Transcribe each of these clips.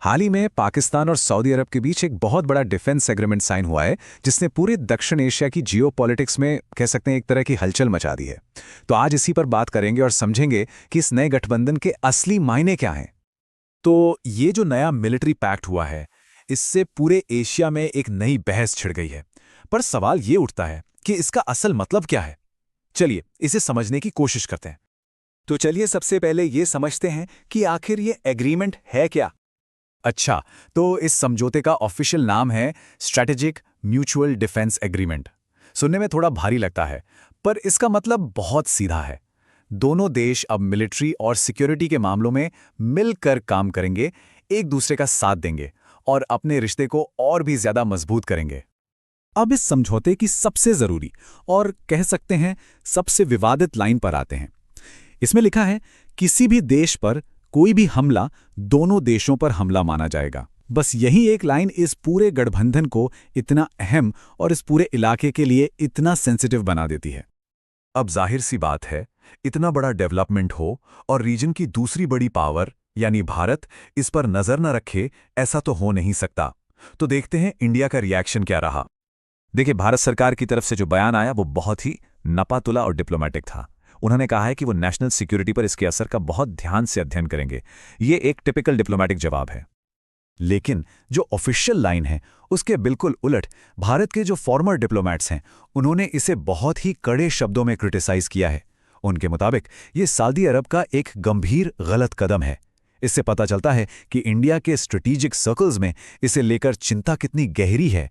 हाल ही में पाकिस्तान और सऊदी अरब के बीच एक बहुत बड़ा डिफेंस एग्रीमेंट साइन हुआ है, जिसने पूरे दक्षिण एशिया की जियोपॉलिटिक्स में कह सकते हैं एक तरह की हलचल मचा दी है। तो आज इसी पर बात करेंगे और समझेंगे कि इस नए गठबंधन के असली मायने क्या हैं। तो ये जो नया मिलिट्री पैक्ट हुआ है, इससे पूरे एशिया में एक नई बहस छिड़ गई है। पर सवाल ये उठता है कि इसका असल मतलब क्या है। चलिए इसे समझने की कोशिश करते हैं। तो चलिए सबसे पहले ये समझते हैं कि आखिर ये एग्रीमेंट है क्या। अच्छा, तो इस समझौते का ऑफिशियल नाम है स्ट्रैटेजिक म्यूचुअल डिफेंस एग्रीमेंट। सुनने में थोड़ा भारी लगता है, पर इसका मतलब बहुत सीधा है। दोनों देश अब मिलिट्री और सिक्योरिटी के मामलों में मिलकर काम करेंगे, एक दूसरे का साथ देंगे और अपने रिश्ते को और भी ज्यादा मजबूत करेंगे। अब इस समझौते की सबसे जरूरी और कह सकते हैं सबसे विवादित लाइन पर आते हैं। इसमें लिखा है, किसी भी देश पर कोई भी हमला दोनों देशों पर हमला माना जाएगा। बस यही एक लाइन इस पूरे गठबंधन को इतना अहम और इस पूरे इलाके के लिए इतना सेंसिटिव बना देती है। अब जाहिर सी बात है, इतना बड़ा डेवलपमेंट हो और रीजन की दूसरी बड़ी पावर यानी भारत इस पर नजर न रखे, ऐसा तो हो नहीं सकता। तो देखते हैं इंडिया का रिएक्शन क्या रहा। देखिए, भारत सरकार की तरफ से जो बयान आया वो बहुत ही नपातुला और डिप्लोमेटिक था। उन्होंने कहा है कि वो नेशनल सिक्योरिटी पर इसके असर का बहुत ध्यान से अध्ययन करेंगे। ये एक टिपिकल डिप्लोमेटिक जवाब है। लेकिन जो ऑफिशियल लाइन है उसके बिल्कुल उलट भारत के जो फॉर्मर डिप्लोमेट्स हैं, उन्होंने इसे बहुत ही कड़े शब्दों में क्रिटिसाइज किया है। उनके मुताबिक ये सऊदी अरब का एक गंभीर गलत कदम है। इससे पता चलता है कि इंडिया के स्ट्रेटेजिक सर्कल्स में इसे लेकर चिंता कितनी गहरी है।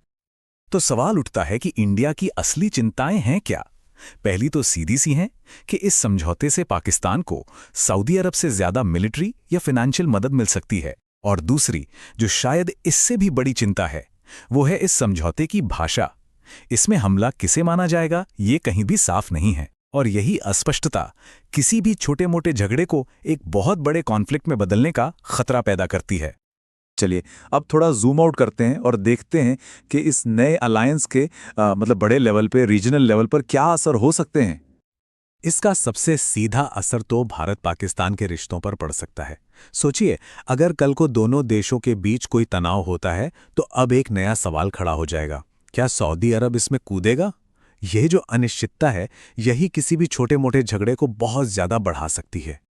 तो सवाल उठता है कि इंडिया की असली चिंताएं हैं क्या। पहली तो सीधी सी हैं कि इस समझौते से पाकिस्तान को सऊदी अरब से ज्यादा मिलिट्री या फाइनेंशियल मदद मिल सकती है, और दूसरी, जो शायद इससे भी बड़ी चिंता है, वो है इस समझौते की भाषा। इसमें हमला किसे माना जाएगा ये कहीं भी साफ नहीं है, और यही अस्पष्टता किसी भी छोटे मोटे झगड़े को एक बहुत बड़े कॉन्फ्लिक्ट में बदलने का खतरा पैदा करती है। चलिए अब थोड़ा जूम आउट करते हैं और देखते हैं कि इस नए अलायंस के मतलब बड़े लेवल पे, रीजनल लेवल पर क्या असर हो सकते हैं। इसका सबसे सीधा असर तो भारत पाकिस्तान के रिश्तों पर पड़ सकता है। सोचिए, अगर कल को दोनों देशों के बीच कोई तनाव होता है तो अब एक नया सवाल खड़ा हो जाएगा, क्या सऊदी अरब इसमें कूदेगा? यह जो अनिश्चितता है, यही किसी भी छोटे मोटे झगड़े को बहुत ज्यादा बढ़ा सकती है।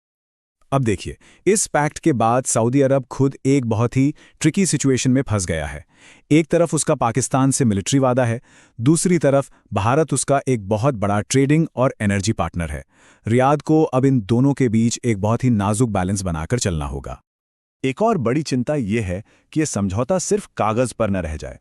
अब देखिए, इस पैक्ट के बाद सऊदी अरब खुद एक बहुत ही ट्रिकी सिचुएशन में फंस गया है। एक तरफ उसका पाकिस्तान से मिलिट्री वादा है, दूसरी तरफ भारत उसका एक बहुत बड़ा ट्रेडिंग और एनर्जी पार्टनर है। रियाद को अब इन दोनों के बीच एक बहुत ही नाजुक बैलेंस बनाकर चलना होगा। एक और बड़ी चिंता यह है कि यह समझौता सिर्फ कागज पर न रह जाए।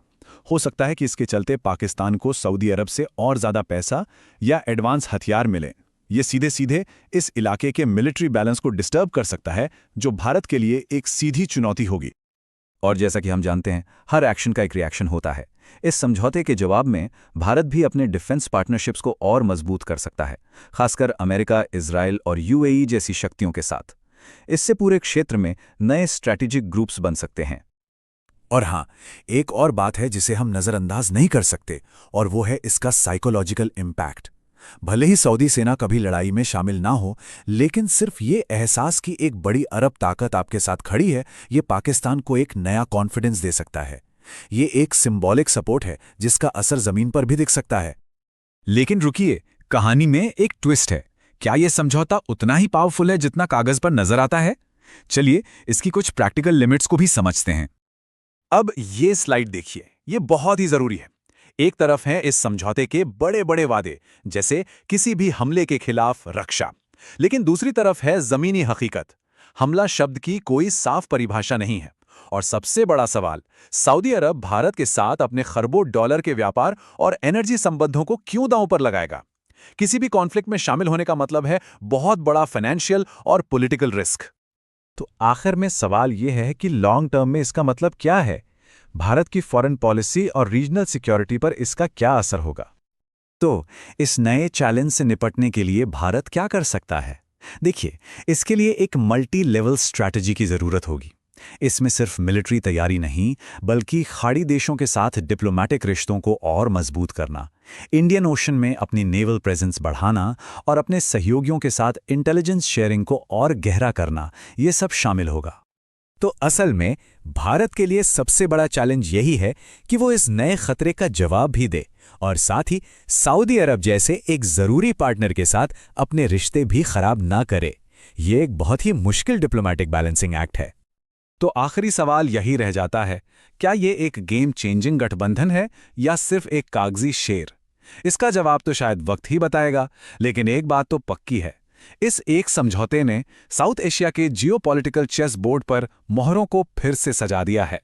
हो सकता है कि इसके चलते पाकिस्तान को सऊदी अरब से और ज्यादा पैसा या एडवांस हथियार मिले। ये सीधे सीधे इस इलाके के मिलिट्री बैलेंस को डिस्टर्ब कर सकता है, जो भारत के लिए एक सीधी चुनौती होगी। और जैसा कि हम जानते हैं, हर एक्शन का एक रिएक्शन होता है। इस समझौते के जवाब में भारत भी अपने डिफेंस पार्टनरशिप्स को और मजबूत कर सकता है, खासकर अमेरिका, इजराइल और यूएई जैसी शक्तियों के साथ। इससे पूरे क्षेत्र में नए स्ट्रैटेजिक ग्रुप्स बन सकते हैं। और हाँ, एक और बात है जिसे हम नजरअंदाज नहीं कर सकते, और वो है इसका साइकोलॉजिकल इम्पैक्ट। भले ही सऊदी सेना कभी लड़ाई में शामिल ना हो, लेकिन सिर्फ ये एहसास कि एक बड़ी अरब ताकत आपके साथ खड़ी है, ये पाकिस्तान को एक नया कॉन्फिडेंस दे सकता है। ये एक सिंबॉलिक सपोर्ट है जिसका असर जमीन पर भी दिख सकता है। लेकिन रुकिए, कहानी में एक ट्विस्ट है। क्या यह समझौता उतना ही पावरफुल है जितना कागज पर नजर आता है? चलिए इसकी कुछ प्रैक्टिकल लिमिट्स को भी समझते हैं। अब ये स्लाइड देखिए, ये बहुत ही जरूरी है। एक तरफ है इस समझौते के बड़े बड़े वादे, जैसे किसी भी हमले के खिलाफ रक्षा, लेकिन दूसरी तरफ है जमीनी हकीकत। हमला शब्द की कोई साफ परिभाषा नहीं है, और सबसे बड़ा सवाल, सऊदी अरब भारत के साथ अपने खरबों डॉलर के व्यापार और एनर्जी संबंधों को क्यों दांव पर लगाएगा? किसी भी कॉन्फ्लिक्ट में शामिल होने का मतलब है बहुत बड़ा फाइनेंशियल और पॉलिटिकल रिस्क। तो आखिर में सवाल यह है कि लॉन्ग टर्म में इसका मतलब क्या है? भारत की फॉरेन पॉलिसी और रीजनल सिक्योरिटी पर इसका क्या असर होगा? तो इस नए चैलेंज से निपटने के लिए भारत क्या कर सकता है? देखिए, इसके लिए एक मल्टी लेवल स्ट्रैटेजी की जरूरत होगी। इसमें सिर्फ मिलिट्री तैयारी नहीं, बल्कि खाड़ी देशों के साथ डिप्लोमेटिक रिश्तों को और मजबूत करना, इंडियन ओशन में अपनी नेवल प्रेजेंस बढ़ाना और अपने सहयोगियों के साथ इंटेलिजेंस शेयरिंग को और गहरा करना, ये सब शामिल होगा। तो असल में भारत के लिए सबसे बड़ा चैलेंज यही है कि वो इस नए खतरे का जवाब भी दे और साथ ही सऊदी अरब जैसे एक जरूरी पार्टनर के साथ अपने रिश्ते भी खराब ना करे। ये एक बहुत ही मुश्किल डिप्लोमेटिक बैलेंसिंग एक्ट है। तो आखिरी सवाल यही रह जाता है, क्या ये एक गेम चेंजिंग गठबंधन है या सिर्फ एक कागजी शेर? इसका जवाब तो शायद वक्त ही बताएगा, लेकिन एक बात तो पक्की है, इस एक समझौते ने साउथ एशिया के जियोपॉलिटिकल चेस बोर्ड पर मोहरों को फिर से सजा दिया है।